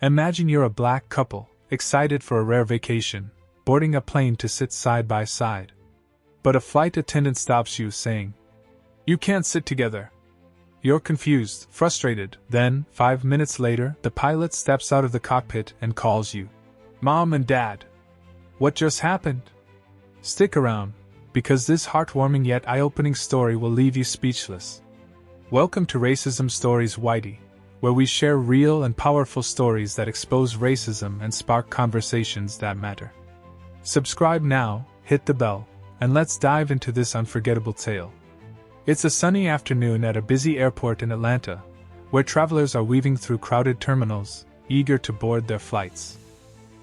Imagine you're a black couple, excited for a rare vacation, boarding a plane to sit side by side. But a flight attendant stops you, saying, "You can't sit together." You're confused, frustrated. Then, 5 minutes later, the pilot steps out of the cockpit and calls you, "Mom and Dad." What just happened? Stick around, because this heartwarming yet eye-opening story will leave you speechless. Welcome to Racism Stories Whitey, where we share real and powerful stories that expose racism and spark conversations that matter. Subscribe now, hit the bell, and let's dive into this unforgettable tale. It's a sunny afternoon at a busy airport in Atlanta, where travelers are weaving through crowded terminals, eager to board their flights.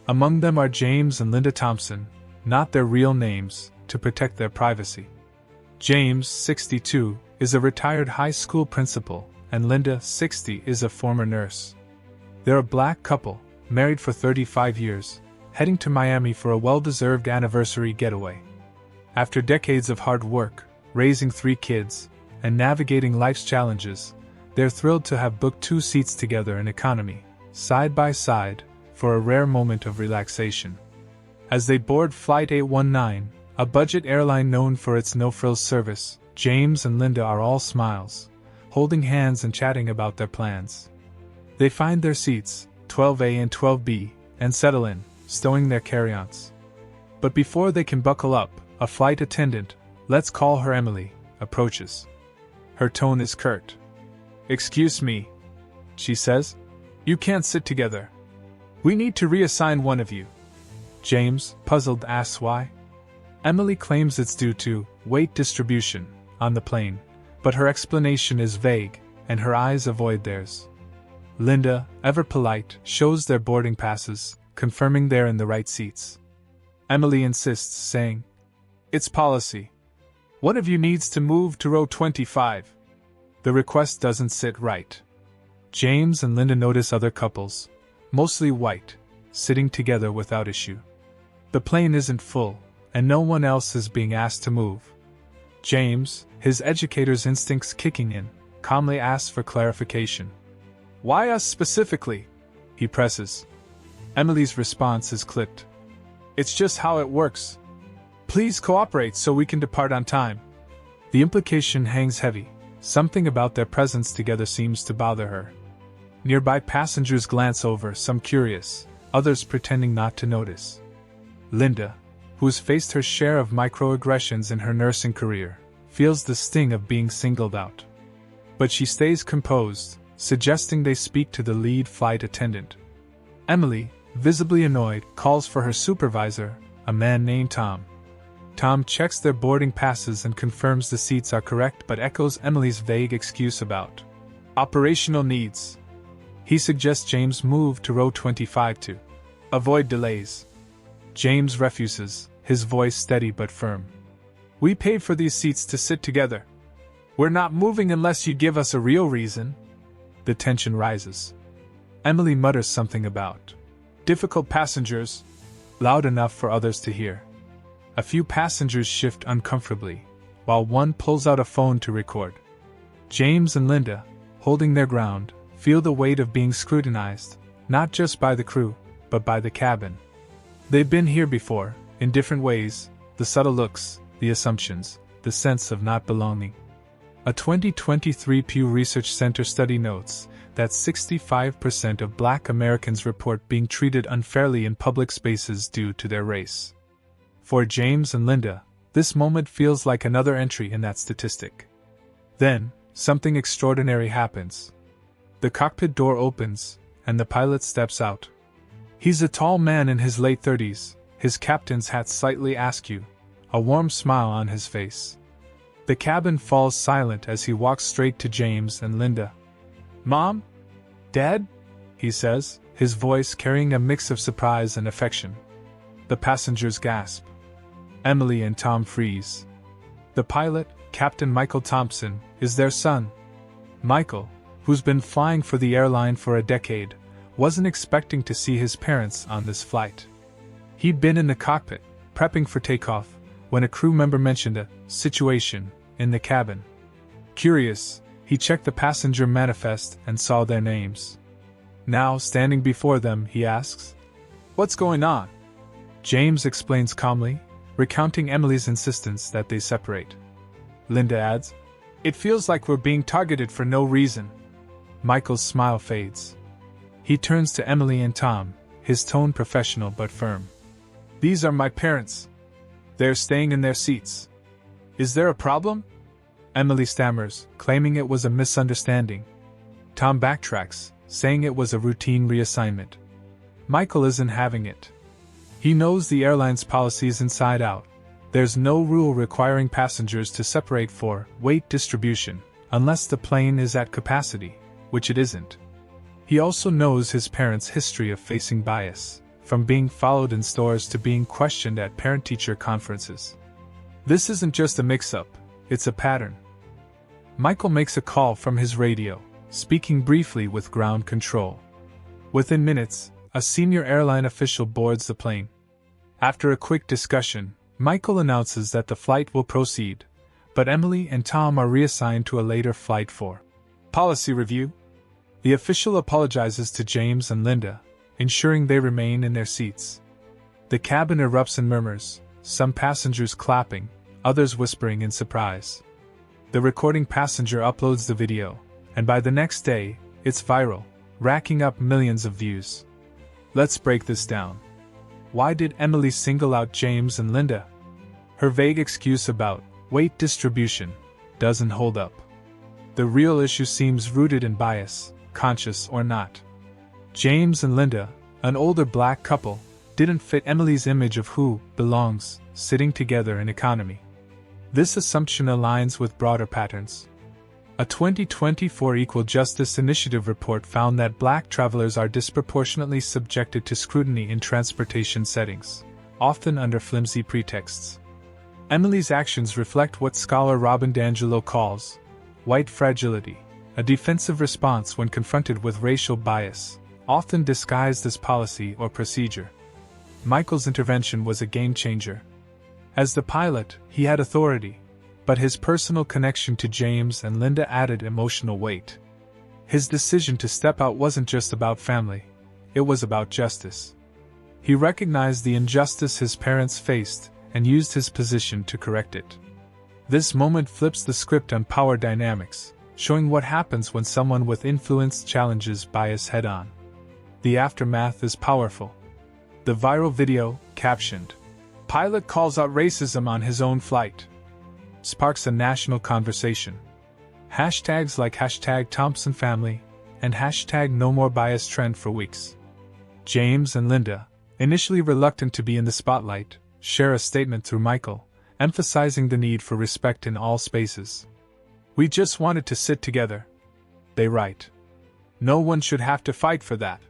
Among them are James and Linda Thompson, not their real names, to protect their privacy. James, 62, is a retired high school principal, and Linda, 60, is a former nurse. They're a black couple, married for 35 years, heading to Miami for a well-deserved anniversary getaway. After decades of hard work, raising 3 kids, and navigating life's challenges, they're thrilled to have booked 2 seats together in economy, side by side, for a rare moment of relaxation. As they board Flight 819, a budget airline known for its no-frills service, James and Linda are all smiles, holding hands and chatting about their plans. They find their seats, 12A and 12B, and settle in, stowing their carry-ons. But before they can buckle up, a flight attendant, let's call her Emily, approaches. Her tone is curt. "Excuse me," she says. "You can't sit together. We need to reassign one of you." James, puzzled, asks why. Emily claims it's due to weight distribution on the plane, but her explanation is vague, and her eyes avoid theirs. Linda, ever polite, shows their boarding passes, confirming they're in the right seats. Emily insists, saying, "It's policy. One of you needs to move to row 25. The request doesn't sit right. James and Linda notice other couples, mostly white, sitting together without issue. The plane isn't full, and no one else is being asked to move. James, his educator's instincts kicking in, calmly asks for clarification. "Why us specifically?" he presses. Emily's response is clipped. "It's just how it works. Please cooperate so we can depart on time." The implication hangs heavy. Something about their presence together seems to bother her. Nearby passengers glance over, some curious, others pretending not to notice. Linda, who's faced her share of microaggressions in her nursing career, feels the sting of being singled out. But she stays composed, suggesting they speak to the lead flight attendant. Emily, visibly annoyed, calls for her supervisor, a man named Tom. Tom checks their boarding passes and confirms the seats are correct, but echoes Emily's vague excuse about operational needs. He suggests James move to row 25 to avoid delays. James refuses, his voice steady but firm. "We paid for these seats to sit together. We're not moving unless you give us a real reason." The tension rises. Emily mutters something about difficult passengers, loud enough for others to hear. A few passengers shift uncomfortably, while one pulls out a phone to record. James and Linda, holding their ground, feel the weight of being scrutinized, not just by the crew, but by the cabin. They've been here before, in different ways, the subtle looks, the assumptions, the sense of not belonging. A 2023 Pew Research Center study notes that 65% of Black Americans report being treated unfairly in public spaces due to their race. For James and Linda, this moment feels like another entry in that statistic. Then, something extraordinary happens. The cockpit door opens, and the pilot steps out. He's a tall man in his late 30s, his captain's hat slightly askew, a warm smile on his face. The cabin falls silent as he walks straight to James and Linda. "Mom? Dad?" he says, his voice carrying a mix of surprise and affection. The passengers gasp. Emily and Tom freeze. The pilot, Captain Michael Thompson, is their son. Michael, who's been flying for the airline for a decade, wasn't expecting to see his parents on this flight. He'd been in the cockpit, prepping for takeoff, when a crew member mentioned a situation in the cabin. Curious, he checked the passenger manifest and saw their names. Now, standing before them, he asks, "What's going on?" James explains calmly, recounting Emily's insistence that they separate. Linda adds, "It feels like we're being targeted for no reason." Michael's smile fades. He turns to Emily and Tom, his tone professional but firm. "These are my parents. They're staying in their seats. Is there a problem?" Emily stammers, claiming it was a misunderstanding. Tom backtracks, saying it was a routine reassignment. Michael isn't having it. He knows the airline's policies inside out. There's no rule requiring passengers to separate for weight distribution, unless the plane is at capacity, which it isn't. He also knows his parents' history of facing bias, from being followed in stores to being questioned at parent-teacher conferences. This isn't just a mix-up, it's a pattern. Michael makes a call from his radio, speaking briefly with ground control. Within minutes, a senior airline official boards the plane. After a quick discussion, Michael announces that the flight will proceed, but Emily and Tom are reassigned to a later flight for policy review. The official apologizes to James and Linda, ensuring they remain in their seats. The cabin erupts in murmurs, some passengers clapping, others whispering in surprise. The recording passenger uploads the video, and by the next day, it's viral, racking up millions of views. Let's break this down. Why did Emily single out James and Linda? Her vague excuse about weight distribution doesn't hold up. The real issue seems rooted in bias, conscious or not. James and Linda, an older black couple, didn't fit Emily's image of who belongs sitting together in economy. This assumption aligns with broader patterns. A 2024 Equal Justice Initiative report found that black travelers are disproportionately subjected to scrutiny in transportation settings, often under flimsy pretexts. Emily's actions reflect what scholar Robin DiAngelo calls white fragility, a defensive response when confronted with racial bias, often disguised as policy or procedure. Michael's intervention was a game-changer. As the pilot, he had authority, but his personal connection to James and Linda added emotional weight. His decision to step out wasn't just about family, it was about justice. He recognized the injustice his parents faced and used his position to correct it. This moment flips the script on power dynamics, showing what happens when someone with influence challenges bias head-on. The aftermath is powerful. The viral video, captioned, "Pilot calls out racism on his own flight," sparks a national conversation. Hashtags like #ThompsonFamily and #NoMoreBias trend for weeks. James and Linda, initially reluctant to be in the spotlight, share a statement through Michael, emphasizing the need for respect in all spaces. "We just wanted to sit together," they write. "No one should have to fight for that."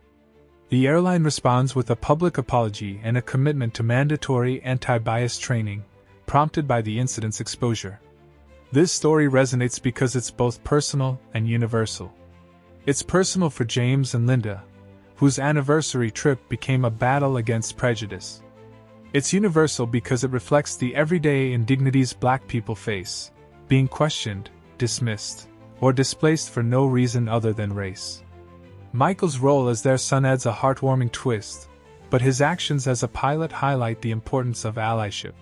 The airline responds with a public apology and a commitment to mandatory anti-bias training, prompted by the incident's exposure. This story resonates because it's both personal and universal. It's personal for James and Linda, whose anniversary trip became a battle against prejudice. It's universal because it reflects the everyday indignities black people face, being questioned, dismissed, or displaced for no reason other than race. Michael's role as their son adds a heartwarming twist, but his actions as a pilot highlight the importance of allyship.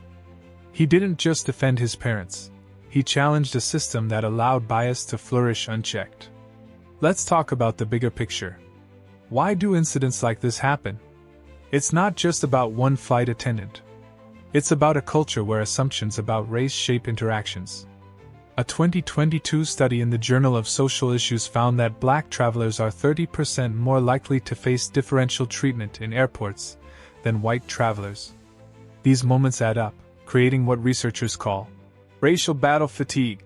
He didn't just defend his parents, he challenged a system that allowed bias to flourish unchecked. Let's talk about the bigger picture. Why do incidents like this happen? It's not just about one flight attendant. It's about a culture where assumptions about race shape interactions. A 2022 study in the Journal of Social Issues found that black travelers are 30% more likely to face differential treatment in airports than white travelers. These moments add up, creating what researchers call racial battle fatigue,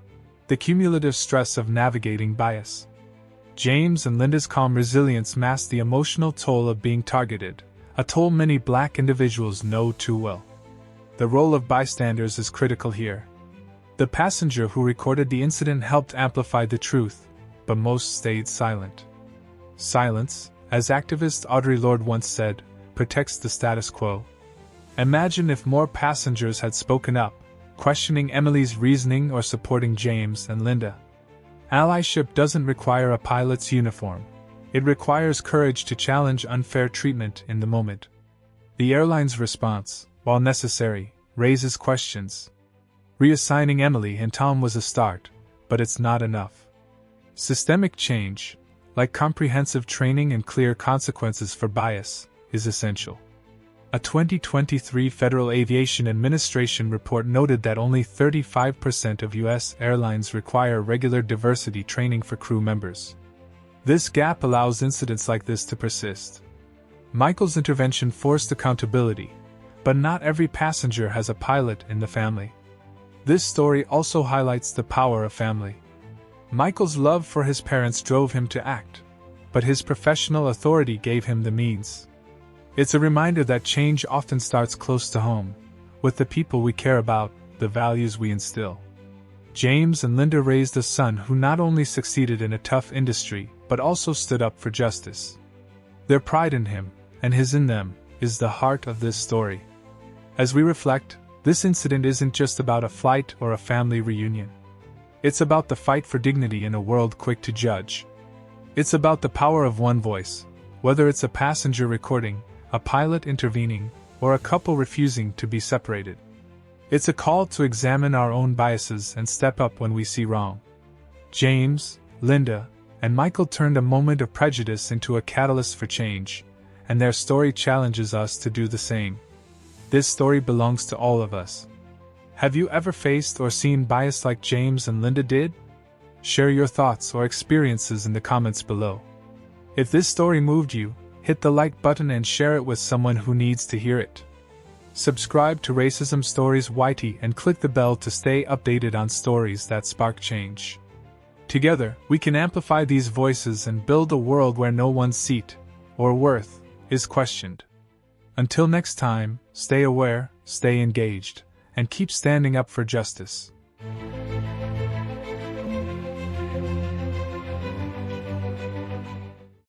the cumulative stress of navigating bias. James and Linda's calm resilience masked the emotional toll of being targeted, a toll many black individuals know too well. The role of bystanders is critical here. The passenger who recorded the incident helped amplify the truth, but most stayed silent. Silence, as activist Audre Lorde once said, protects the status quo. Imagine if more passengers had spoken up, questioning Emily's reasoning or supporting James and Linda. Allyship doesn't require a pilot's uniform. It requires courage to challenge unfair treatment in the moment. The airline's response, while necessary, raises questions. Reassigning Emily and Tom was a start, but it's not enough. Systemic change, like comprehensive training and clear consequences for bias, is essential. A 2023 Federal Aviation Administration report noted that only 35% of U.S. airlines require regular diversity training for crew members. This gap allows incidents like this to persist. Michael's intervention forced accountability, but not every passenger has a pilot in the family. This story also highlights the power of family. Michael's love for his parents drove him to act, but his professional authority gave him the means. It's a reminder that change often starts close to home, with the people we care about, the values we instill. James and Linda raised a son who not only succeeded in a tough industry, but also stood up for justice. Their pride in him, and his in them, is the heart of this story. As we reflect, this incident isn't just about a flight or a family reunion. It's about the fight for dignity in a world quick to judge. It's about the power of one voice, whether it's a passenger recording, a pilot intervening, or a couple refusing to be separated. It's a call to examine our own biases and step up when we see wrong. James, Linda, and Michael turned a moment of prejudice into a catalyst for change, and their story challenges us to do the same. This story belongs to all of us. Have you ever faced or seen bias like James and Linda did? Share your thoughts or experiences in the comments below. If this story moved you, hit the like button and share it with someone who needs to hear it. Subscribe to Racism Stories YT and click the bell to stay updated on stories that spark change. Together, we can amplify these voices and build a world where no one's seat, or worth, is questioned. Until next time, stay aware, stay engaged, and keep standing up for justice.